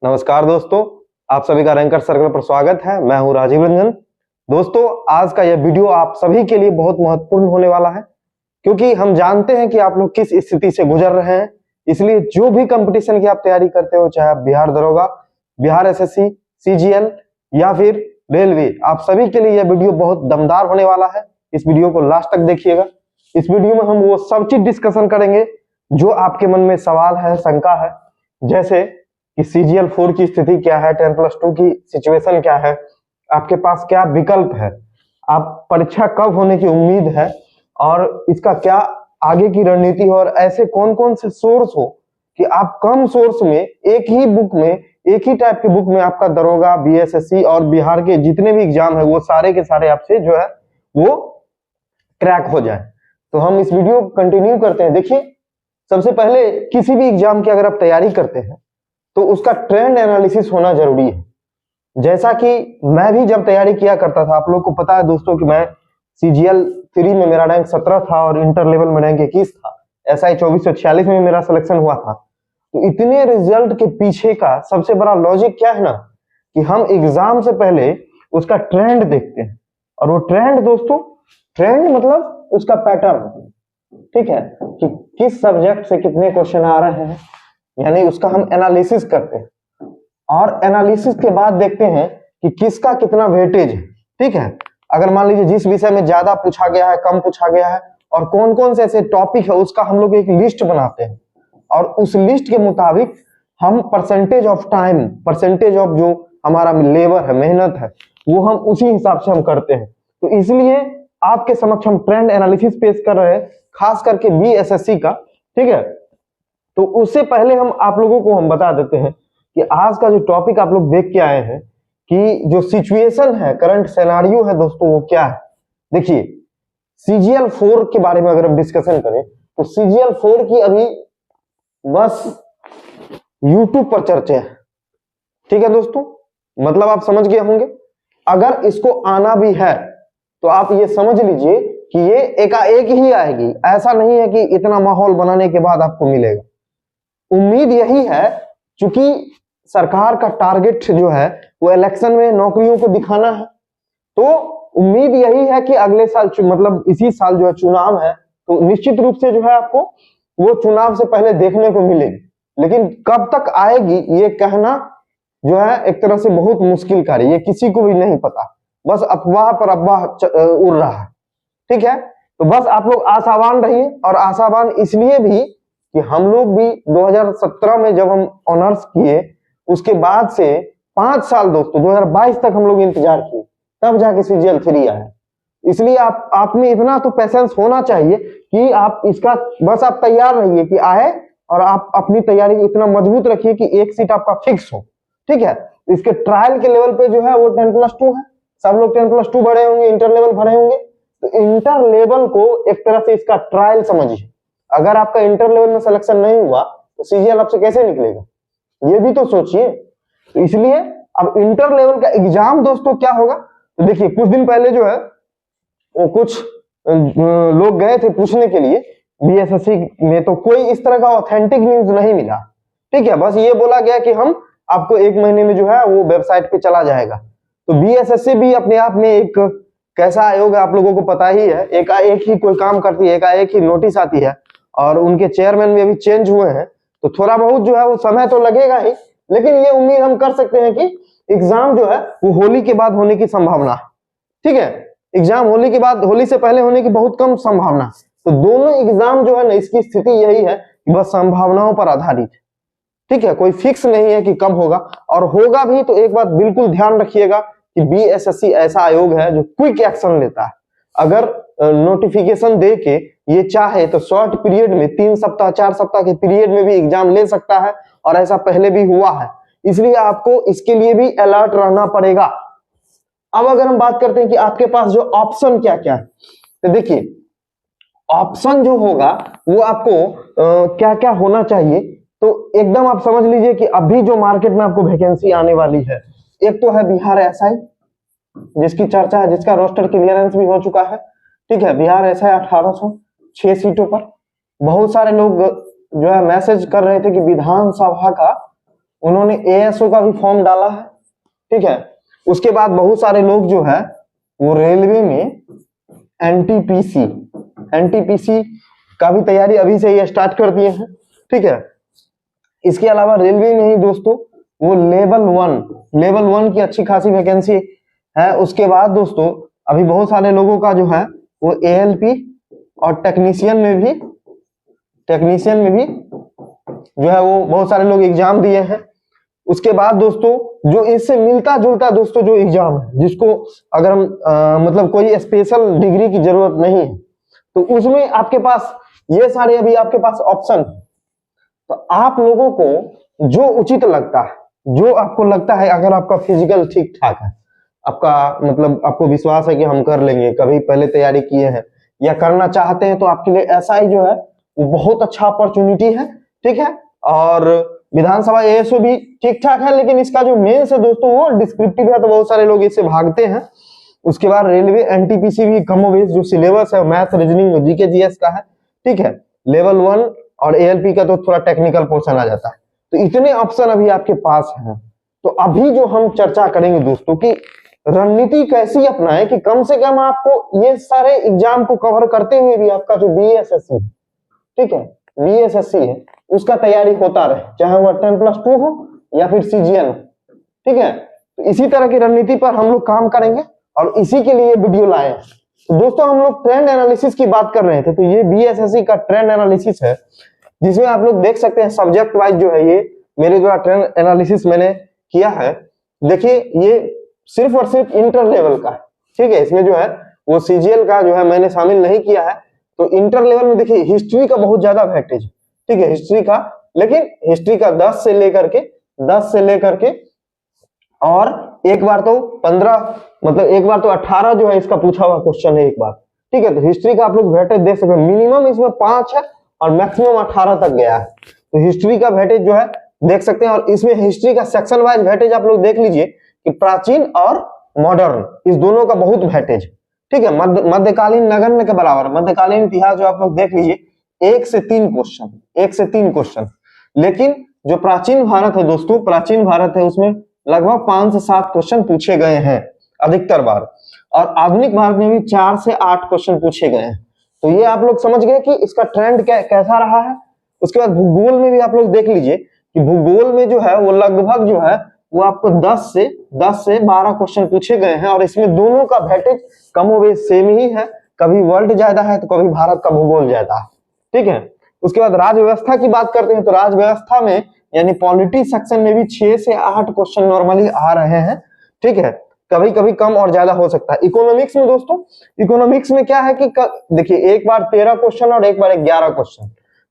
नमस्कार दोस्तों, आप सभी का रैंकर सर्कल पर स्वागत है। मैं हूं राजीव रंजन। दोस्तों, आज का यह वीडियो आप सभी के लिए बहुत महत्वपूर्ण होने वाला है, क्योंकि हम जानते हैं कि आप लोग किस स्थिति से गुजर रहे हैं। इसलिए जो भी कंपटीशन की आप तैयारी करते हो, चाहे आप बिहार दरोगा, बिहार एसएससी, सीजीएल या फिर रेलवे, आप सभी के लिए यह वीडियो बहुत दमदार होने वाला है। इस वीडियो को लास्ट तक देखिएगा। इस वीडियो में हम वो सब चीज डिस्कशन करेंगे जो आपके मन में सवाल है, शंका है, जैसे कि सीजीएल 4 की स्थिति क्या है, 10+2 की सिचुएशन क्या है, आपके पास क्या विकल्प है, आप परीक्षा कब होने की उम्मीद है और इसका क्या आगे की रणनीति है, और ऐसे कौन कौन से सोर्स हो कि आप कम सोर्स में एक ही बुक में, एक ही टाइप की बुक में आपका दरोगा, बीएसएससी और बिहार के जितने भी एग्जाम है वो सारे के सारे आपसे जो है वो क्रैक हो जाए। तो हम इस वीडियो को कंटिन्यू करते हैं। देखिए, सबसे पहले किसी भी एग्जाम की अगर आप तैयारी करते हैं तो उसका ट्रेंड एनालिसिस होना जरूरी है। जैसा कि मैं भी जब तैयारी किया करता था, आप लोग को पता है दोस्तों कि मैं सीजीएल 3 में मेरा रैंक 17 था और इंटर लेवल में रैंक 21 था। एसआई 2446 में मेरा सिलेक्शन हुआ था। तो इतने रिजल्ट के पीछे का सबसे बड़ा लॉजिक क्या है ना, कि हम एग्जाम से पहले उसका ट्रेंड देखते हैं। और वो ट्रेंड दोस्तों, ट्रेंड मतलब उसका पैटर्न, ठीक है, कि किस सब्जेक्ट से कितने क्वेश्चन आ रहे हैं, यानी उसका हम एनालिसिस करते हैं। और एनालिसिस के बाद देखते हैं कि किसका कितना वेटेज है। ठीक है, अगर मान लीजिए जिस विषय में ज्यादा पूछा गया है, कम पूछा गया है, और कौन कौन से ऐसे टॉपिक है, उसका हम लोग एक लिस्ट बनाते हैं। और उस लिस्ट के मुताबिक हम percentage of time, percentage of जो हमारा लेबर है, मेहनत है, वो हम उसी हिसाब से हम करते हैं। तो इसलिए आपके समक्ष हम ट्रेंड एनालिसिस पेश कर रहे हैं, खास करके बीएसएससी का। ठीक है, तो उससे पहले हम आप लोगों को हम बता देते हैं कि आज का जो टॉपिक आप लोग देख के आए हैं, कि जो सिचुएशन है, करंट सिनेरियो है दोस्तों, वो क्या है। देखिए, सीजीएल 4 के बारे में अगर हम डिस्कशन करें तो सीजीएल 4 की अभी बस यूट्यूब पर चर्चा है। ठीक है दोस्तों, मतलब आप समझ गए होंगे। अगर इसको आना भी है तो आप ये समझ लीजिए कि ये एकाएक ही आएगी। ऐसा नहीं है कि इतना माहौल बनाने के बाद आपको मिलेगा। उम्मीद यही है, क्योंकि सरकार का टारगेट जो है वो इलेक्शन में नौकरियों को दिखाना है, तो उम्मीद यही है कि अगले साल, मतलब इसी साल जो है चुनाव है, तो निश्चित रूप से जो है आपको वो चुनाव से पहले देखने को मिलेगी। लेकिन कब तक आएगी ये कहना जो है एक तरह से बहुत मुश्किल कार्य, ये किसी को भी नहीं पता। बस अफवाह पर अफवाह उड़ रहा है। ठीक है, तो बस आप लोग आशावान रहिए। और आशावान इसलिए भी कि हम लोग भी 2017 में जब हम ऑनर्स किए, उसके बाद से 5 साल दोस्तों, 2022 तक हम लोग इंतजार किए, तब जाके सीजीएल 3 आया। इसलिए आप में इतना तो पेशेंस होना चाहिए कि आप इसका बस आप तैयार रहिए कि आए, और आप अपनी तैयारी इतना मजबूत रखिए कि एक सीट आपका फिक्स हो। ठीक है, इसके ट्रायल के लेवल पे जो है वो 10+2 है। सब लोग 10+2 भरे होंगे, इंटर लेवल भरे होंगे। तो इंटर लेवल को एक तरह से इसका ट्रायल समझिए। अगर आपका इंटर लेवल में सिलेक्शन नहीं हुआ तो सीजीएल आपसे कैसे निकलेगा, ये भी तो सोचिए। तो इसलिए अब इंटर लेवल का एग्जाम दोस्तों क्या होगा, तो देखिए, कुछ दिन पहले जो है वो कुछ लोग गए थे पूछने के लिए बीएसएससी में, तो कोई इस तरह का ऑथेंटिक न्यूज नहीं मिला। ठीक है, बस ये बोला गया कि हम आपको 1 महीने में जो है वो वेबसाइट पे चला जाएगा। तो बीएसएससी भी अपने आप में एक कैसा आयोग है, आप लोगों को पता ही है। एकाएक ही कोई काम करती है, एकाएक ही नोटिस आती है, और उनके चेयरमैन भी अभी चेंज हुए हैं, तो थोड़ा बहुत जो है वो समय तो लगेगा ही। लेकिन ये उम्मीद हम कर सकते हैं कि एग्जाम जो है वो होली के बाद होने की संभावना है। ठीक है, एग्जाम होली के बाद, होली से पहले होने की बहुत कम संभावना है। तो दोनों एग्जाम जो है ना, इसकी स्थिति यही है कि बस संभावनाओं पर आधारित है। ठीक है, कोई फिक्स नहीं है कि कब होगा, और होगा भी तो एक बात बिल्कुल ध्यान रखिएगा कि बीएसएससी ऐसा आयोग है जो क्विक एक्शन लेता है। अगर नोटिफिकेशन दे के ये चाहे तो शॉर्ट पीरियड में, 3 सप्ताह 4 सप्ताह के पीरियड में भी एग्जाम ले सकता है, और ऐसा पहले भी हुआ है। इसलिए आपको इसके लिए भी अलर्ट रहना पड़ेगा। अब अगर हम बात करते हैं कि आपके पास जो ऑप्शन क्या क्या है, तो देखिए, ऑप्शन जो होगा वो आपको क्या क्या होना चाहिए, तो एकदम आप समझ लीजिए कि अभी जो मार्केट में आपको वैकेंसी आने वाली है, एक तो है बिहार एसआई, जिसकी चर्चा है, जिसका रोस्टर क्लियरेंस भी हो चुका है। ठीक है, बिहार एसआई 1806 सीटों पर। बहुत सारे लोग जो है मैसेज कर रहे थे कि विधानसभा का उन्होंने एएसओ का भी फॉर्म डाला है, ठीक है। उसके बाद बहुत सारे लोग जो है वो रेलवे में एनटीपीसी का भी तैयारी अभी से ही स्टार्ट कर दिए हैं, ठीक है। इसके अलावा रेलवे में ही दोस्तों वो लेवल वन की अच्छी खासी वैकेंसी है। उसके बाद दोस्तों अभी बहुत सारे लोगों का जो है वो एएलपी और टेक्नीशियन में भी जो है वो बहुत सारे लोग एग्जाम दिए हैं। उसके बाद दोस्तों जो इससे मिलता जुलता दोस्तों जो एग्जाम है, जिसको अगर हम मतलब कोई स्पेशल डिग्री की जरूरत नहीं है, तो उसमें आपके पास ये सारे अभी आपके पास ऑप्शन, तो आप लोगों को जो उचित लगता है, जो आपको लगता है, अगर आपका फिजिकल ठीक ठाक है, आपका मतलब आपको विश्वास है कि हम कर लेंगे, कभी पहले तैयारी किए हैं या करना चाहते हैं, तो आपके लिए एसआई जो है वो बहुत अच्छा अपॉर्चुनिटी है, ठीक है। और विधानसभा एएसओ भी ठीक ठाक है, लेकिन इसका जो मेंस है दोस्तों वो डिस्क्रिप्टिव है, तो बहुत सारे लोग इससे भागते हैं। उसके बाद रेलवे एनटीपीसी भी कमोबेश जो सिलेबस है मैथ रीजनिंग जीके जीएस का है, ठीक है। लेवल 1 और एएलपी का तो थोड़ा टेक्निकल पोर्शन आ जाता है। तो इतने ऑप्शन अभी आपके पास हैं। तो अभी जो हम चर्चा करेंगे दोस्तों की रणनीति कैसी अपनाए कि कम से कम आपको ये सारे एग्जाम को कवर करते हुए भी आपका जो बीएसएससी, ठीक है, बीएसएससी है उसका तैयारी होता रहे, चाहे वो 10+2 हो या फिर सीजीएल, ठीक है। तो इसी तरह की रणनीति पर हम लोग काम करेंगे और इसी के लिए वीडियो लाए। तो दोस्तों हम लोग ट्रेंड एनालिसिस की बात कर रहे थे, तो ये बीएसएससी का ट्रेंड एनालिसिस है, जिसमें आप लोग देख सकते हैं सब्जेक्ट वाइज जो है ये मेरे द्वारा ट्रेंड एनालिसिस मैंने किया है। देखिए ये सिर्फ और सिर्फ इंटर लेवल का, ठीक है। इसमें जो है वो सीजीएल का जो है मैंने शामिल नहीं किया है। तो इंटर लेवल में देखिए हिस्ट्री का बहुत ज्यादा वेटेज, ठीक है, हिस्ट्री का, लेकिन हिस्ट्री का 10 से लेकर के और एक बार तो 15 मतलब एक बार तो 18 जो है इसका पूछा हुआ क्वेश्चन है एक बार, ठीक है। तो हिस्ट्री का आप लोग वेटेज देख सकते हैं, मिनिमम इसमें 5 है और मैक्सिमम 18 तक गया है। तो हिस्ट्री का वेटेज जो है देख सकते हैं, और इसमें हिस्ट्री का सेक्शन वाइज वेटेज आप लोग देख लीजिए कि प्राचीन और मॉडर्न इस दोनों का बहुत वेटेज, ठीक है। मध्यकालीन नगण्य के बराबर मध्यकालीन इतिहास जो आप लोग देख लीजिए 1 से 3 क्वेश्चन, लेकिन जो प्राचीन भारत है दोस्तों, प्राचीन भारत है उसमें लगभग 5 से 7 क्वेश्चन पूछे गए हैं अधिकतर बार, और आधुनिक भारत में भी 4 से 8 क्वेश्चन पूछे गए हैं। तो ये आप लोग समझ गए कि इसका ट्रेंड कैसा रहा है। उसके बाद भूगोल में भी आप लोग देख लीजिए कि भूगोल में जो है वो लगभग जो है वो आपको 10 से 12 क्वेश्चन पूछे गए हैं, और इसमें दोनों का वेटेज कमोबेश सेम ही है, कभी वर्ल्ड ज्यादा है तो कभी भारत का भूगोल ज्यादा है, ठीक है। उसके बाद राज्य व्यवस्था की बात करते हैं, तो राज्य व्यवस्था में यानी पॉलिटी सेक्शन में भी 6 से 8 क्वेश्चन नॉर्मली आ रहे हैं, ठीक है। कभी कभी कम और ज्यादा हो सकता है। इकोनॉमिक्स में दोस्तों, इकोनॉमिक्स में क्या है कि देखिए एक बार 13 क्वेश्चन और एक बार 11 क्वेश्चन,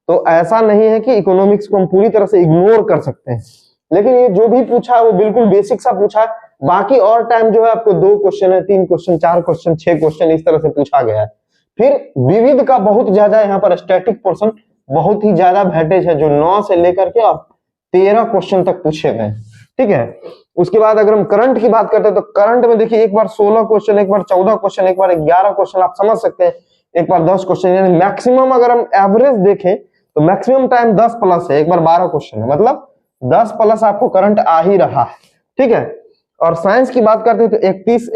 तो ऐसा नहीं है कि इकोनॉमिक्स को हम पूरी तरह से इग्नोर कर सकते हैं, लेकिन ये जो भी पूछा है वो बिल्कुल बेसिक सा पूछा है। बाकी और टाइम जो है आपको 2 क्वेश्चन है, 3 क्वेश्चन, 4 क्वेश्चन, 6 क्वेश्चन इस तरह से पूछा गया है। फिर विविध का बहुत ज्यादा यहाँ पर स्टैटिक पोर्शन बहुत ही ज्यादा वेटेज है, जो 9 से लेकर के अब 13 क्वेश्चन तक पूछे गए, ठीक है। उसके बाद अगर हम करंट की बात करते हैं, तो करंट में देखिए एक बार 16 क्वेश्चन, एक बार 14 क्वेश्चन, एक बार 11 क्वेश्चन, आप समझ सकते हैं, एक बार 10 क्वेश्चन, यानी मैक्सिमम अगर हम एवरेज देखें तो मैक्सिमम टाइम 10 प्लस है, एक बार 12 क्वेश्चन है, मतलब 10 प्लस आपको करंट आ ही रहा है, ठीक है। और साइंस की बात करते हैं तो 31,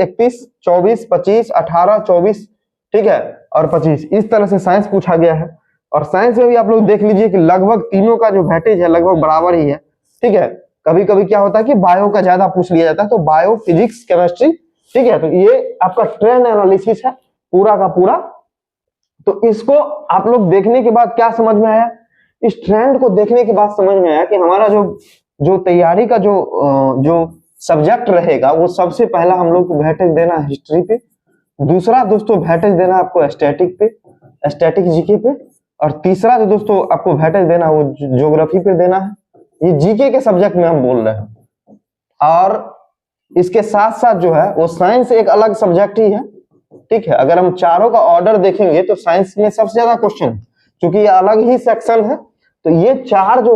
24, 25, 18, 24, ठीक है, और 25 इस तरह से साइंस पूछा गया है। और साइंस में भी आप लोग देख लीजिए कि लगभग तीनों का जो वेटेज है लगभग बराबर ही है, ठीक है। कभी कभी क्या होता है कि बायो का ज्यादा पूछ लिया जाता है, तो बायो, फिजिक्स, केमिस्ट्री, ठीक है। तो ये आपका ट्रेंड एनालिसिस है पूरा का पूरा। तो इसको आप लोग देखने के बाद क्या समझ में आया, इस ट्रेंड को देखने के बाद समझ में आया कि हमारा जो तैयारी का जो सब्जेक्ट रहेगा वो सबसे पहला हम लोग को वेटेज देना है हिस्ट्री पे, दूसरा दोस्तों वेटेज देना आपको स्टैटिक जीके पे, और तीसरा जो दोस्तों आपको वेटेज देना वो ज्योग्राफी पे देना है। ये जीके के सब्जेक्ट में हम बोल रहे हैं। और इसके साथ साथ जो है वो साइंस एक अलग सब्जेक्ट ही है, ठीक है। अगर हम चारों का ऑर्डर देखेंगे तो साइंस में सबसे ज्यादा क्वेश्चन, क्योंकि ये अलग ही सेक्शन है, तो ये चार जो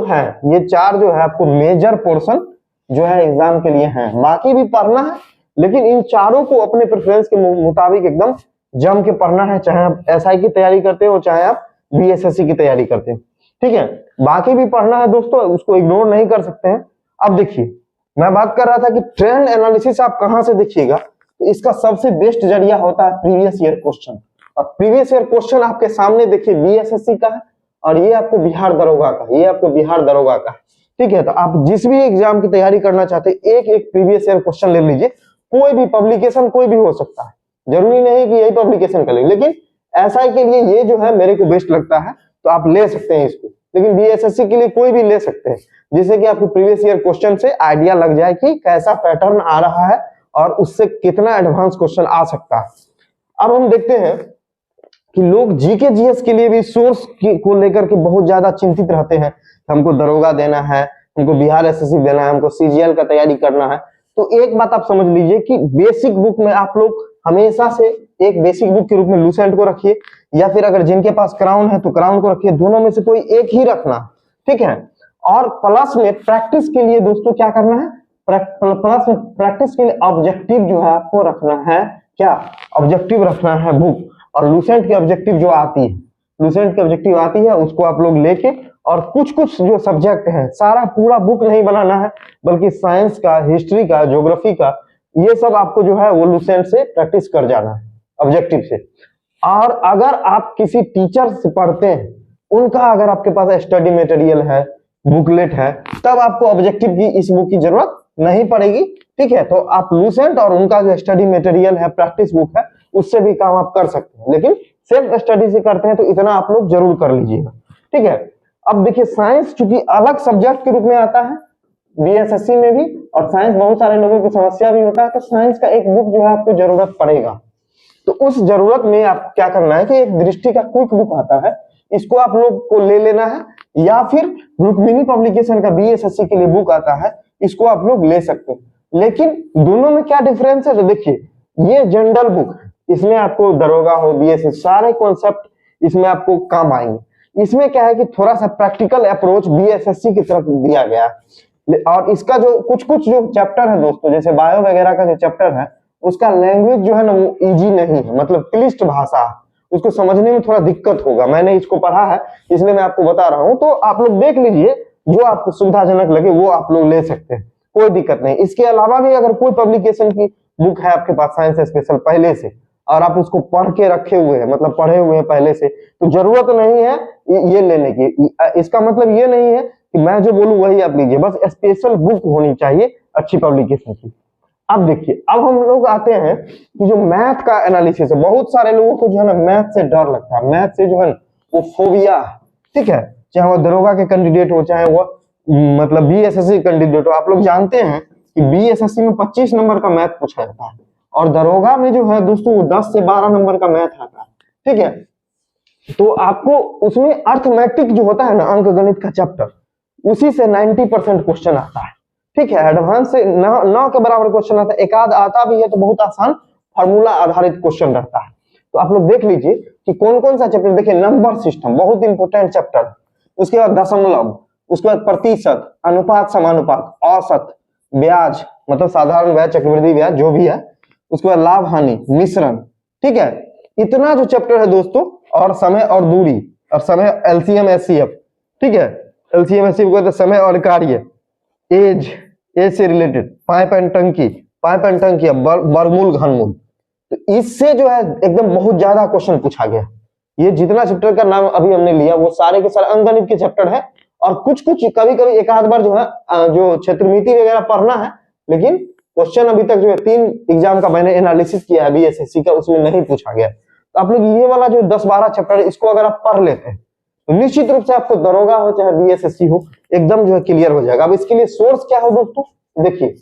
है आपको मेजर पोर्शन जो है एग्जाम के लिए है। बाकी भी पढ़ना है, लेकिन इन चारों को अपने प्रेफरेंस के मुताबिक एकदम जम के पढ़ना है, चाहे आप एसआई की तैयारी करते हो चाहे आप बीएसएससी की तैयारी करते हो, ठीक है। बाकी भी पढ़ना है दोस्तों, उसको इग्नोर नहीं कर सकते हैं। अब देखिए, मैं बात कर रहा था कि ट्रेंड एनालिसिस आप कहां से देखिएगा, तो इसका सबसे बेस्ट जरिया होता है प्रीवियस ईयर क्वेश्चन। और प्रीवियस ईयर क्वेश्चन आपके सामने देखिए बीएसएससी का है और ये आपको बिहार दरोगा का, ये आपको बिहार दरोगा का, ठीक है। तो आप जिस भी एग्जाम की तैयारी करना चाहते हैं एक एक प्रीवियस ईयर क्वेश्चन ले लीजिए, कोई भी पब्लिकेशन कोई भी हो सकता है, जरूरी नहीं कि यही पब्लिकेशन करें, लेकिन एसआई के लिए ये जो है मेरे को बेस्ट लगता है, तो आप ले सकते हैं इसको। लेकिन बीएसएससी के लिए कोई भी ले सकते हैं, जिससे कि आपको प्रीवियस ईयर क्वेश्चन से आइडिया लग जाए कि कैसा पैटर्न आ रहा है और उससे कितना एडवांस क्वेश्चन आ सकता है। अब हम देखते हैं कि लोग जीके जीएस के लिए भी सोर्स को लेकर के बहुत ज्यादा चिंतित रहते हैं। हमको दरोगा देना है, हमको बिहार एसएससी देना है, हमको सीजीएल का तैयारी करना है। तो एक बात आप समझ लीजिए कि बेसिक बुक में आप लोग हमेशा से एक बेसिक बुक के रूप में लूसेंट को रखिए, या फिर अगर जिनके पास क्राउन है तो क्राउन को रखिए, दोनों में से कोई एक ही रखना, ठीक है। और प्लस में प्रैक्टिस के लिए दोस्तों क्या करना है, प्लस में प्रैक्टिस के लिए ऑब्जेक्टिव जो है आपको रखना है, क्या ऑब्जेक्टिव रखना है बुक। और लूसेंट की ऑब्जेक्टिव जो आती है, लूसेंट की ऑब्जेक्टिव आती है, उसको आप लोग लेके और कुछ कुछ जो सब्जेक्ट है, सारा पूरा बुक नहीं बनाना है, बल्कि साइंस का, हिस्ट्री का, ज्योग्राफी का, ये सब आपको जो है वो लूसेंट से प्रैक्टिस कर जाना है, ऑब्जेक्टिव से। और अगर आप किसी टीचर से पढ़ते हैं, उनका अगर आपके पास स्टडी मटेरियल है, बुकलेट है, तब आपको ऑब्जेक्टिव की इस बुक की जरूरत नहीं पड़ेगी, ठीक है। तो आप लूसेंट और उनका जो स्टडी मटेरियल है, प्रैक्टिस बुक है, उससे भी काम आप कर सकते हैं। लेकिन सेल्फ स्टडी से करते हैं तो इतना आप लोग जरूर कर लीजिएगा, ठीक है। अब देखिए, साइंस चूंकि अलग सब्जेक्ट के रूप में आता है बीएसएससी में भी, और साइंस बहुत सारे लोगों को समस्या भी होता है, तो साइंस का एक बुक जो है आपको जरूरत पड़ेगा। तो उस जरूरत में आप क्या करना है कि एक दृष्टि का क्विक बुक आता है, इसको आप लोग को ले लेना है, या फिर रुक्मिणी पब्लिकेशन का बीएसएससी के लिए बुक आता है, इसको आप लोग ले सकते हैं। लेकिन दोनों में क्या डिफरेंस है, तो देखिए, ये जनरल बुक है, इसमें आपको दरोगा हो, बीएसएससी, सारे कॉन्सेप्ट इसमें आपको काम आएंगे। इसमें क्या है कि थोड़ा सा प्रैक्टिकल अप्रोच बीएसएससी की तरफ दिया गया है। और इसका जो कुछ कुछ जो चैप्टर है दोस्तों, जैसे बायो वगैरह का जो चैप्टर है, उसका लैंग्वेज जो है ना वो इजी नहीं है, मतलब क्लिष्ट भाषा है, उसको समझने में थोड़ा दिक्कत होगा। मैंने इसको पढ़ा है, इसलिए मैं आपको बता रहा हूँ। तो आप लोग देख लीजिए, जो आपको सुविधाजनक लगे वो आप लोग ले सकते हैं, कोई दिक्कत नहीं। इसके अलावा भी अगर कोई पब्लिकेशन की बुक है आपके पास साइंस स्पेशल पहले से, और आप उसको पढ़ के रखे हुए हैं, मतलब पढ़े हुए हैं पहले से, तो जरूरत नहीं है ये लेने की। इसका मतलब ये नहीं है कि मैं जो बोलूं वही आप लीजिए, बस स्पेशल बुक होनी चाहिए अच्छी पब्लिकेशन की। अब देखिए, अब हम लोग आते हैं कि जो मैथ का एनालिसिस है, बहुत सारे लोगों को जो है ना मैथ से डर लगता है, मैथ से जो है वो फोबिया है, ठीक है। चाहे वो दरोगा के कैंडिडेट हो, चाहे वो मतलब बीएसएससी कैंडिडेट हो। आप लोग जानते हैं कि बीएसएससी में 25 नंबर का मैथ पूछा जाता है, और दरोगा में जो है दोस्तों 10 से 12 नंबर का मैथ आता है, ठीक है। तो आपको उसमें अर्थमेटिक जो होता है ना, अंक गणित का चैप्टर, उसी से 90% क्वेश्चन आता है, ठीक है। एडवांस से 9 के बराबर क्वेश्चन आता है, एक आध आता भी है तो बहुत आसान फार्मूला आधारित क्वेश्चन रहता है। तो आप लोग देख लीजिए कि कौन कौन सा चैप्टर। देखिए, नंबर सिस्टम बहुत इंपॉर्टेंट चैप्टर, उसके बाद दशमलव, उसके बाद प्रतिशत, अनुपात, समानुपात, औसत, ब्याज मतलब साधारण ब्याज, चक्रवृद्धि ब्याज जो भी है, उसके बाद लाभ हानि, मिश्रण, ठीक है। इतना जो चैप्टर है दोस्तों, और समय और दूरी, और समय एलसीएम एचसीएफ, ठीक है। एलसीएम एचसीएफ को समय और कार्य, एज से रिलेटेड, पाइप एंड टंकी, वर्गमूल, घनमूल। तो इससे जो है एकदम बहुत ज्यादा क्वेश्चन पूछा गया। ये जितना चैप्टर का नाम अभी हमने लिया वो सारे के सारे अंकगणित के चैप्टर है, और कुछ कुछ कभी कभी एक आध बार जो है जो क्षेत्रमिति वगैरह पढ़ना है, लेकिन क्वेश्चन अभी तक जो है 3 एग्जाम का मैंने एनालिसिस किया है बीएसएससी का, उसमें नहीं पूछा गया। तो आप लोग ये वाला जो 10-12 चैप्टर है, इसको अगर आप पढ़ लेते हैं तो निश्चित रूप से आपको दरोगा हो चाहे बीएसएससी हो, एकदम जो है क्लियर हो जाएगा। अब इसके लिए सोर्स क्या हो दोस्तों, देखिए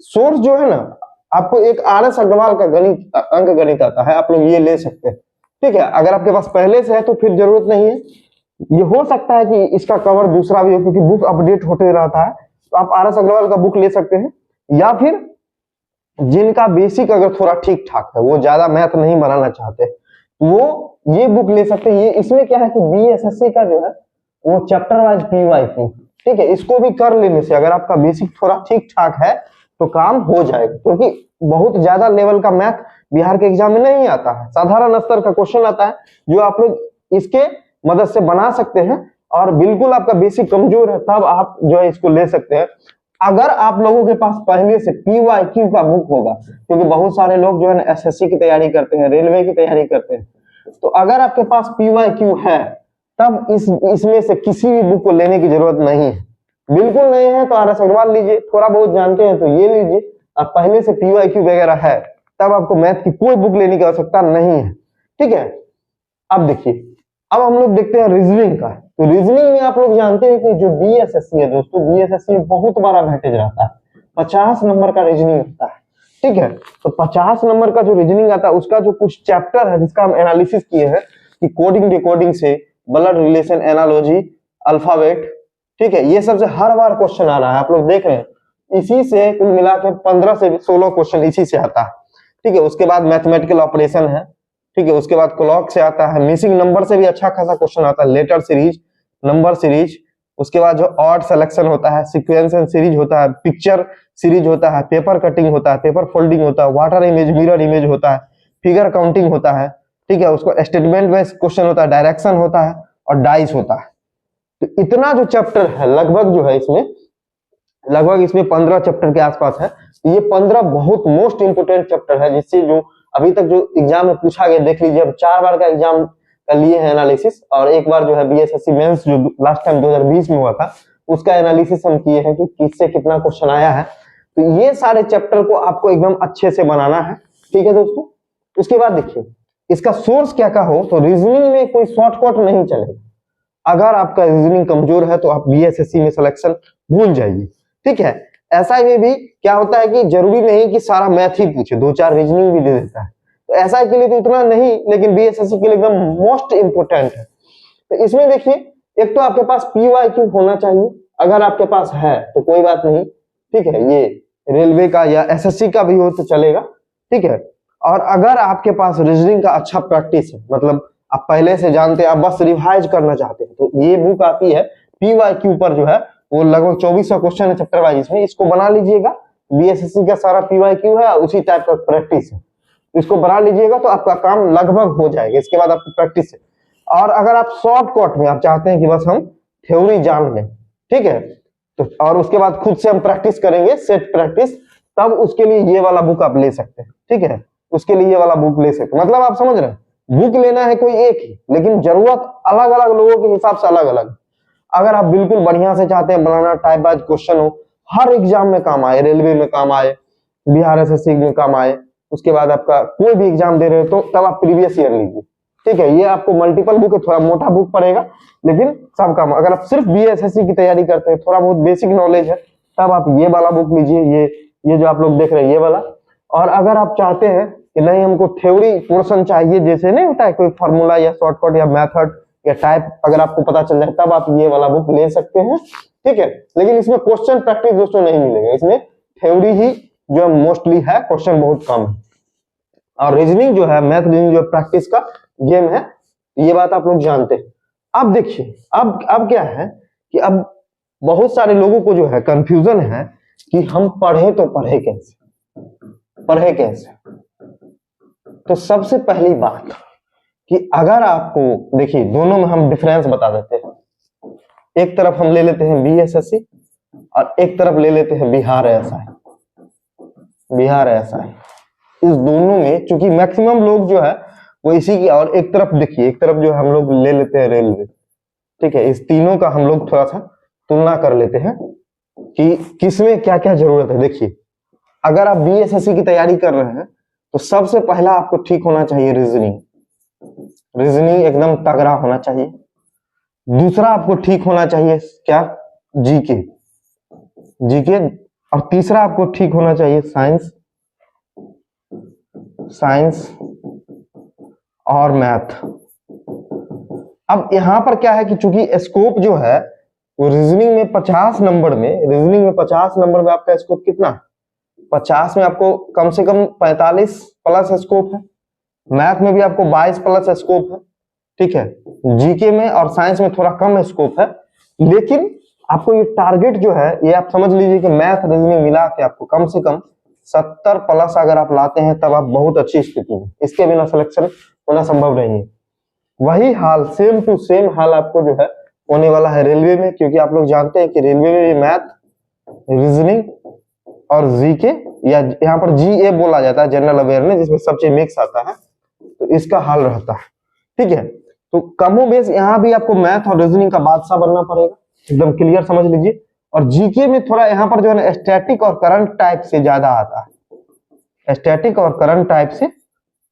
सोर्स जो है ना, आपको एक आरएस अग्रवाल का गणित, अंक गणित आता है, आप लोग ये ले सकते हैं, ठीक है। अगर आपके पास पहले से है तो फिर जरूरत नहीं है। ये हो सकता है कि इसका कवर दूसरा भी हो, क्योंकि बुक अपडेट होते रहता है, तो आप आरएस अग्रवाल का बुक ले सकते हैं। या फिर जिनका बेसिक अगर थोड़ा ठीक ठाक है, वो ज्यादा मैथ नहीं बनाना चाहते, वो ये बुक ले सकते हैं। ये इसमें क्या है कि बीएसएससी का जो है वो चैप्टर वाइज पीवाईक्यू, ठीक है, इसको भी कर लेने से अगर आपका बेसिक थोड़ा ठीक ठाक है तो काम हो जाएगा। क्योंकि बहुत ज्यादा लेवल का मैथ बिहार के एग्जाम में नहीं आता है, साधारण स्तर का क्वेश्चन आता है, जो आप लोग इसके मदद से बना सकते हैं। और बिल्कुल आपका बेसिक कमजोर है, तब आप जो है इसको ले सकते हैं। अगर आप लोगों के पास पहले से PYQ का बुक होगा, क्योंकि बहुत सारे लोग जो है ना SSC की तैयारी करते हैं, रेलवे की तैयारी करते हैं, तो अगर आपके पास PYQ है तब इसमें से किसी भी बुक को लेने की जरूरत नहीं है। बिल्कुल नहीं है तो RS अग्रवाल लीजिए, थोड़ा बहुत जानते हैं तो ये लीजिए, और पहले से PYQ वगैरह है तब आपको मैथ की कोई बुक लेने की आवश्यकता नहीं है। ठीक है, अब देखिए, अब हम लोग देखते हैं रीजनिंग का। तो रीजनिंग में आप लोग जानते हैं कि जो BSSC है दोस्तों, BSSC में बहुत बड़ा वेटेज रहता है, 50 नंबर का रीजनिंग आता है। ठीक है, तो 50 नंबर का जो रीजनिंग आता है उसका जो कुछ चैप्टर है जिसका हम एनालिसिस किए हैं कि कोडिंग डिकोडिंग से, ब्लड रिलेशन, एनालॉजी, अल्फाबेट, ठीक है, ये सबसे हर बार क्वेश्चन आ रहा है, आप लोग देख रहे हैं। इसी से कुल मिला के 15 से 16 क्वेश्चन इसी से आता है। ठीक है, उसके बाद मैथमेटिकल ऑपरेशन है, ठीक है, उसके बाद क्लॉक से आता है, मिसिंग नंबर से भी अच्छा खासा क्वेश्चन आता है, लेटर सीरीज, नंबर सीरीज, उसके बाद जो ऑड सिलेक्शन होता है, सीक्वेंस एंड सीरीज होता है, पिक्चर सीरीज होता है, पेपर कटिंग होता है, पेपर फोल्डिंग होता है, वाटर इमेज, मिरर इमेज होता है, फिगर काउंटिंग होता है, ठीक है, उसको स्टेटमेंट बेस्ड क्वेश्चन होता है, डायरेक्शन होता है और डाइस होता है। तो इतना जो चैप्टर है लगभग जो है इसमें, लगभग इसमें 15 चैप्टर के आसपास है। तो ये 15 बहुत मोस्ट इंपोर्टेंट चैप्टर है, जिससे जो अभी तक जो एग्जाम में पूछा गया, देख लीजिए, अब 4 बार का एग्जाम का लिए है एनालिसिस, और एक बार जो है BSSC मेंस जो लास्ट टाइम 2020 में हुआ था उसका एनालिसिस हम किए हैं कि किससे कितना क्वेश्चन आया है। तो ये सारे चैप्टर को आपको एकदम अच्छे से बनाना है। ठीक है दोस्तों, उसके बाद देखिए इसका सोर्स क्या का हो, तो रीजनिंग में कोई शॉर्टकट नहीं चलेगा। अगर आपका रीजनिंग कमजोर है तो आप BSSC में सिलेक्शन भूल जाइए। ठीक है, SI में भी क्या होता है कि जरूरी नहीं कि सारा मैथ ही पूछे, 2-4 रीजनिंग भी दे देता है। तो SI के लिए तो उतना नहीं, लेकिन BSSC के लिए एकदम मोस्ट इंपोर्टेंट है। तो इसमें देखिए, एक तो आपके पास PYQ होना चाहिए, अगर आपके पास है तो कोई बात नहीं। ठीक है, ये रेलवे का या SSC का भी हो तो चलेगा। ठीक है, और अगर आपके पास रीजनिंग का अच्छा प्रैक्टिस है, मतलब आप पहले से जानते हैं, आप बस रिवाइज करना चाहते हैं, तो ये बुक आती है PYQ पर, जो है वो लगभग 2400 क्वेश्चन है चैप्टर वाइज इसमें, इसको बना लीजिएगा। BSSC का सारा PYQ है, उसी टाइप का प्रैक्टिस है, इसको बना लीजिएगा तो आपका काम लगभग हो जाएगा। इसके बाद आपको प्रैक्टिस है, और अगर आप शॉर्टकट में आप चाहते हैं कि बस हम थ्योरी जान लें, ठीक है, तो और उसके बाद खुद से हम प्रैक्टिस करेंगे, सेट प्रैक्टिस, तब उसके लिए ये वाला बुक आप ले सकते हैं। ठीक है, उसके लिए ये वाला बुक ले सकते हैं, मतलब आप समझ रहे हैं, बुक लेना है कोई एक ही, लेकिन जरूरत अलग अलग लोगों के हिसाब से अलग अलग। अगर आप बिल्कुल बढ़िया से चाहते हैं बनाना, टाइप वाइज क्वेश्चन हो, हर एग्जाम में काम आए, रेलवे में काम आए, बिहार SSC में काम आए, उसके बाद आपका कोई भी एग्जाम दे रहे हो तो तब आप प्रीवियस ईयर लीजिए। ठीक है, ये आपको मल्टीपल बुक है, थोड़ा मोटा बुक पड़ेगा, लेकिन सब काम। अगर आप सिर्फ BSSC की तैयारी करते हैं, थोड़ा बहुत बेसिक नॉलेज है, तब आप ये वाला बुक लीजिए, ये जो आप लोग देख रहे हैं ये वाला। और अगर आप चाहते हैं कि नहीं हमको थ्योरी पोर्शन चाहिए, जैसे नहीं होता है कोई फॉर्मूला या शॉर्टकट या मेथड या टाइप, अगर आपको पता चल जाए तब आप ये वाला बुक ले सकते हैं। ठीक है, लेकिन इसमें क्वेश्चन प्रैक्टिस दोस्तों नहीं मिलेगा, इसमें थ्योरी ही जो मोस्टली है, क्वेश्चन बहुत कम है। और रीजनिंग जो है, मैथ रीजनिंग जो प्रैक्टिस का गेम है, ये बात आप लोग जानते हैं। अब देखिए, अब क्या है कि अब बहुत सारे लोगों को जो है कंफ्यूजन है कि हम पढ़े तो पढ़े कैसे, पढ़े कैसे। तो सबसे पहली बात कि अगर आपको, देखिए दोनों में हम डिफरेंस बता देते हैं। एक तरफ हम ले लेते हैं BSSC और एक तरफ ले लेते हैं बिहार SI। बिहार SI, इस दोनों में चूंकि मैक्सिमम लोग जो है वो इसी की, और एक तरफ देखिए, एक तरफ जो हम लोग ले लेते हैं रेलवे। ठीक है, इस तीनों का हम लोग थोड़ा सा तुलना कर लेते हैं कि किसमें क्या क्या जरूरत है। देखिए, अगर आप BSSC की तैयारी कर रहे हैं तो सबसे पहला आपको ठीक होना चाहिए रीजनिंग, रीजनिंग एकदम तगड़ा होना चाहिए। दूसरा आपको ठीक होना चाहिए क्या, जीके, जीके। और तीसरा आपको ठीक होना चाहिए साइंस, साइंस और मैथ। अब यहां पर क्या है कि चूंकि स्कोप जो है वो रीजनिंग में 50 नंबर में, रीजनिंग में 50 नंबर में आपका स्कोप कितना, 50 में आपको कम से कम 45 प्लस स्कोप है, मैथ में भी आपको 22 प्लस स्कोप है। ठीक है, जीके में और साइंस में थोड़ा कम स्कोप है, लेकिन आपको ये टारगेट जो है, ये आप समझ लीजिए कि मैथ रीजनिंग मिला के आपको कम से कम 70 प्लस अगर आप लाते हैं तब आप बहुत अच्छी स्थिति में, इसके बिना सिलेक्शन होना संभव नहीं है। वही हाल, सेम टू सेम हाल आपको जो है होने वाला है रेलवे में, क्योंकि आप लोग जानते हैं कि रेलवे में भी मैथ रीजनिंग और जीके, या यहाँ पर जीए बोला जाता है, जनरल अवेयरनेस, जिसमें सब चीज मिक्स आता है, तो इसका हल रहता है। ठीक है, तो कमो बेस यहाँ भी आपको मैथ और रीजनिंग का बादशाह बनना पड़ेगा, एकदम क्लियर समझ लीजिए। और जीके में थोड़ा यहाँ पर जो है ना स्टैटिक और करंट टाइप से ज्यादा आता है, स्टैटिक और करंट टाइप से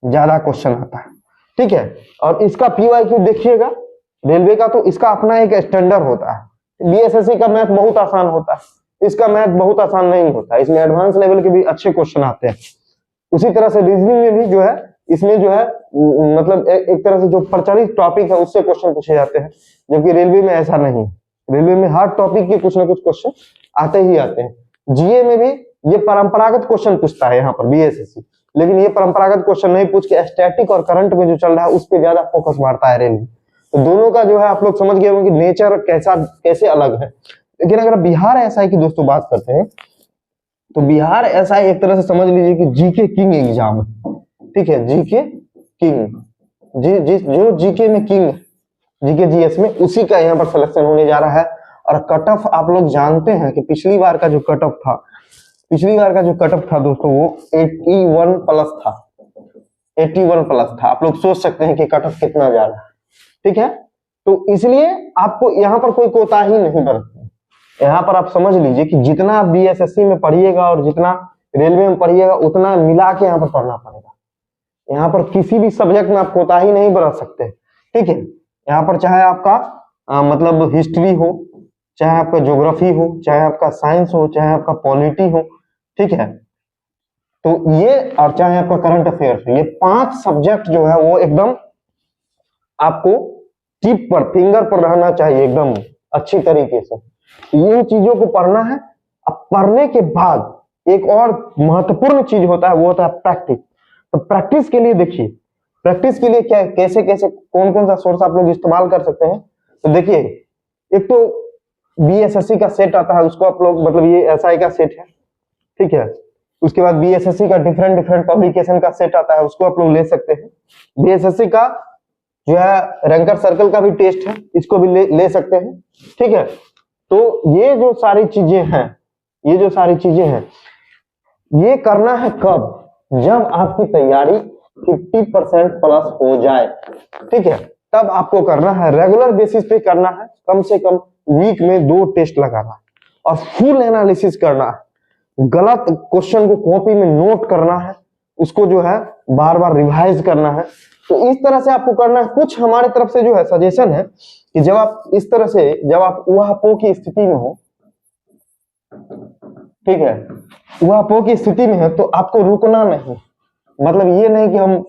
ज्यादा क्वेश्चन आता है। ठीक है, और इसका पीवाईक्यू देखिएगा रेलवे का, तो इसका अपना एक स्टैंडर्ड होता है। बीएसएससी का मैथ बहुत आसान होता है, इसका मैथ बहुत आसान नहीं होता, इसमें एडवांस लेवल के भी अच्छे क्वेश्चन आते हैं। उसी तरह से रीजनिंग में भी जो है, इसमें जो है मतलब एक तरह से जो प्रचलित टॉपिक है उससे क्वेश्चन पूछे जाते हैं, जबकि रेलवे में ऐसा नहीं। रेलवे में हर टॉपिक के कुछ ना कुछ क्वेश्चन आते ही आते हैं। जीए में भी ये परंपरागत क्वेश्चन पूछता है यहाँ पर बीएसएससी, लेकिन ये परंपरागत क्वेश्चन नहीं पूछ के स्टैटिक और करंट में जो चल रहा है उस पर ज्यादा फोकस मारता है रेलवे। तो दोनों का जो है आप लोग समझ गए होंगे कि नेचर कैसे अलग है। लेकिन अगर बिहार एसआई की दोस्तों बात करते हैं, तो बिहार एसआई एक तरह से समझ लीजिए कि जीके किंग एग्जाम है। ठीक है, जीके किंग, जो जीके में किंग, जीके जीएस में, उसी का यहाँ पर सिलेक्शन होने जा रहा है। और कट ऑफ आप लोग जानते हैं कि पिछली बार का जो कट ऑफ था, दोस्तों वो 81 प्लस था, 81 प्लस था। आप लोग सोच सकते हैं कि कट ऑफ कितना जा रहा है। ठीक है, तो इसलिए आपको यहाँ पर कोई कोताही नहीं बरतनी। यहाँ पर आप समझ लीजिए कि जितना बीएसएससी में पढ़िएगा और जितना रेलवे में पढ़िएगा उतना मिला के यहाँ पर पढ़ना पड़ेगा। यहाँ पर किसी भी सब्जेक्ट में आप कोताही नहीं बरत सकते। ठीक है, यहाँ पर चाहे आपका मतलब हिस्ट्री हो, चाहे आपका ज्योग्राफी हो, चाहे आपका साइंस हो, चाहे आपका पॉलिटी हो, ठीक है, तो ये, और चाहे आपका करंट अफेयर्स हो, ये 5 सब्जेक्ट जो है वो एकदम आपको टिप पर, फिंगर पर रहना चाहिए एकदम अच्छी तरीके से। इन चीजों को पढ़ना है। अब पढ़ने के बाद एक और महत्वपूर्ण चीज होता है, वो होता है प्रैक्टिस। तो प्रैक्टिस के लिए देखिए, प्रैक्टिस के लिए क्या, कैसे कैसे कौन कौन सा सोर्स आप लोग इस्तेमाल कर सकते हैं। तो देखिए, एक तो बीएसएससी का सेट आता है, उसको आप लोग, मतलब ये एसआई का सेट है। ठीक है, उसके बाद बीएसएससी का डिफरेंट पब्लिकेशन का सेट आता है, उसको आप लोग ले सकते हैं। बीएसएससी का जो है रैंकर सर्कल का भी टेस्ट है, इसको भी ले सकते हैं। ठीक है, तो ये जो सारी चीजें हैं, ये करना है कब, जब आपकी तैयारी 50% प्लस हो जाए। ठीक है, तब आपको करना है, रेगुलर बेसिस पे करना है, कम से कम वीक में 2 टेस्ट लगाना है और फुल एनालिसिस करना है। गलत क्वेश्चन को कॉपी में नोट करना है, उसको जो है बार बार रिवाइज करना है। तो इस तरह से आपको करना है। कुछ हमारी तरफ से जो है सजेशन है कि जब आप इस तरह से, जब आप ऊहापोह की स्थिति में हो, ठीक है, ऊहापोह की स्थिति में है, तो आपको रुकना नहीं। मतलब ये नहीं कि हम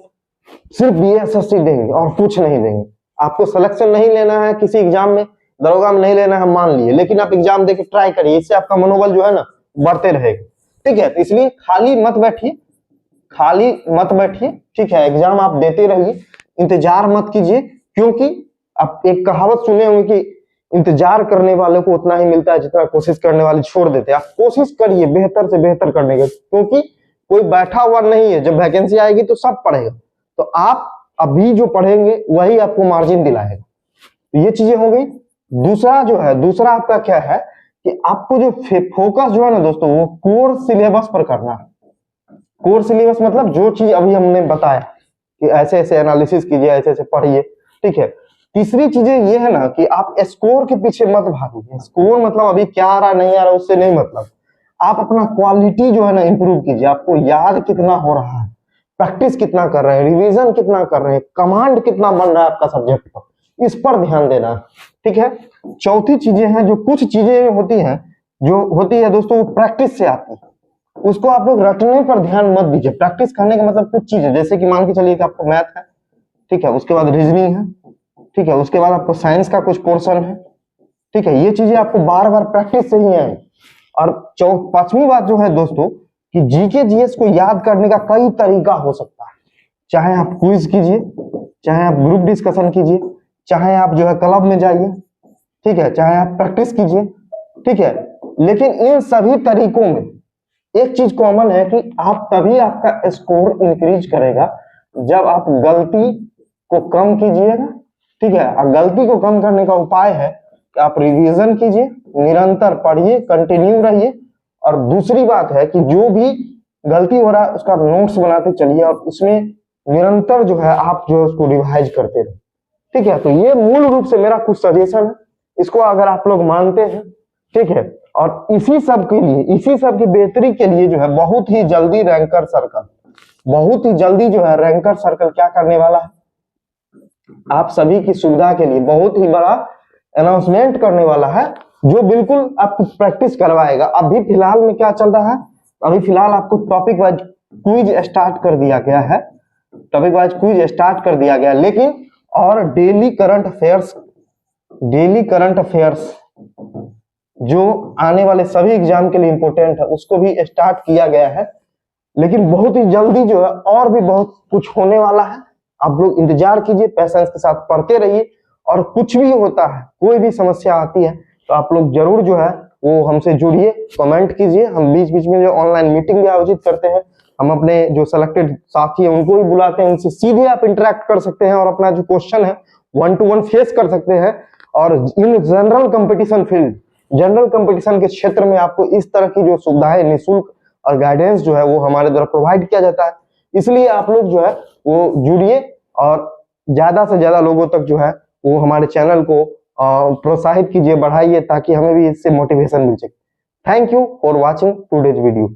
सिर्फ बीएसएससी देंगे और कुछ नहीं देंगे। आपको सिलेक्शन नहीं लेना है किसी एग्जाम में, दरोगा में नहीं लेना है, मान लिए, लेकिन आप एग्जाम देके ट्राई करिए, इससे आपका मनोबल जो है ना बढ़ते रहेगा। ठीक है, तो इसलिए खाली मत बैठिए। ठीक है, एग्जाम आप देते रहिए, इंतजार मत कीजिए, क्योंकि आप एक कहावत सुने होंगे कि इंतजार करने वालों को उतना ही मिलता है जितना कोशिश करने वाले छोड़ देते हैं। आप कोशिश करिए बेहतर से बेहतर करने की, क्योंकि कोई बैठा हुआ नहीं है। जब वैकेंसी आएगी तो सब पढ़ेगा, तो आप अभी जो पढ़ेंगे वही आपको मार्जिन दिलाएगा। तो ये चीजें हो गई। दूसरा आपका क्या है कि आपको जो फोकस जो है ना दोस्तों, वो कोर सिलेबस पर करना है। कोर सिलेबस मतलब जो चीज अभी हमने बताया कि ऐसे ऐसे एनालिसिस कीजिए, ऐसे ऐसे पढ़िए। ठीक है, तीसरी चीजें ये है ना कि आप स्कोर के पीछे मत भागिए। स्कोर मतलब अभी क्या आ रहा नहीं आ रहा उससे नहीं मतलब, आप अपना क्वालिटी जो है ना इंप्रूव कीजिए। आपको याद कितना हो रहा है, प्रैक्टिस कितना कर रहे हैं, रिवीजन कितना कर रहे हैं, कमांड कितना बन रहा है आपका सब्जेक्ट पर, इस पर ध्यान देना। ठीक है, चौथी चीजें हैं, जो कुछ चीजें होती है दोस्तों, वो प्रैक्टिस से आती है। उसको आप लोग रटने पर ध्यान मत दीजिए। प्रैक्टिस करने का मतलब कुछ चीजें, जैसे कि मान के चलिए कि आपको मैथ है, ठीक है, उसके बाद रीजनिंग है, ठीक है, उसके बाद आपको साइंस का कुछ पोर्शन है। ठीक है, ये चीजें आपको बार बार प्रैक्टिस से ही आए। और 5वीं बात जो है दोस्तों कि जीके जीएस को याद करने का कई तरीका हो सकता है। चाहे आप क्विज कीजिए, चाहे आप ग्रुप डिस्कशन कीजिए, चाहे आप जो है क्लब में जाइए, ठीक है, चाहे आप प्रैक्टिस कीजिए। ठीक है, लेकिन इन सभी तरीकों में एक चीज कॉमन है कि आप तभी आपका स्कोर इंक्रीज करेगा जब आप गलती को कम कीजिएगा। ठीक है, और गलती को कम करने का उपाय है कि आप रिवीजन कीजिए, निरंतर पढ़िए, कंटिन्यू रहिए। और दूसरी बात है कि जो भी गलती हो रहा है उसका नोट्स बनाते चलिए और उसमें निरंतर जो है आप जो है उसको रिवाइज करते रहे। ठीक है, तो ये मूल रूप से मेरा कुछ सजेशन है, इसको अगर आप लोग मानते हैं, ठीक है। और इसी सब के लिए, इसी सब की बेहतरी के लिए जो है बहुत ही जल्दी रैंकर सर्कल, बहुत ही जल्दी जो है रैंकर सर्कल क्या करने वाला है, आप सभी की सुविधा के लिए बहुत ही बड़ा अनाउंसमेंट करने वाला है, जो बिल्कुल आपको प्रैक्टिस करवाएगा। अभी फिलहाल में क्या चल रहा है, अभी फिलहाल आपको टॉपिक वाइज क्विज स्टार्ट कर दिया गया है, टॉपिक वाइज क्विज स्टार्ट कर दिया गया, लेकिन और डेली करंट अफेयर्स जो आने वाले सभी एग्जाम के लिए इंपॉर्टेंट है उसको भी स्टार्ट किया गया है। लेकिन बहुत ही जल्दी जो है और भी बहुत कुछ होने वाला है, आप लोग इंतजार कीजिए, पैसेंस के साथ पढ़ते रहिए। और कुछ भी होता है, कोई भी समस्या आती है तो आप लोग जरूर जो है वो हमसे जुड़िए, कमेंट कीजिए। हम बीच बीच में जो ऑनलाइन मीटिंग भी आयोजित करते हैं, हम अपने जो सिलेक्टेड साथी हैं उनको भी बुलाते हैं, उनसे सीधे आप इंटरेक्ट कर सकते हैं और अपना जो क्वेश्चन है 1 to 1 फेस कर सकते हैं। और in general competition field, general competition के क्षेत्र में आपको इस तरह की जो सुविधाएं निःशुल्क और गाइडेंस जो है वो हमारे द्वारा प्रोवाइड किया जाता है। इसलिए आप लोग जो है वो जुड़िए और ज्यादा से ज्यादा लोगों तक जो है वो हमारे चैनल को प्रोत्साहित कीजिए, बढ़ाइए, ताकि हमें भी इससे मोटिवेशन मिल सके। Thank you for watching today's video.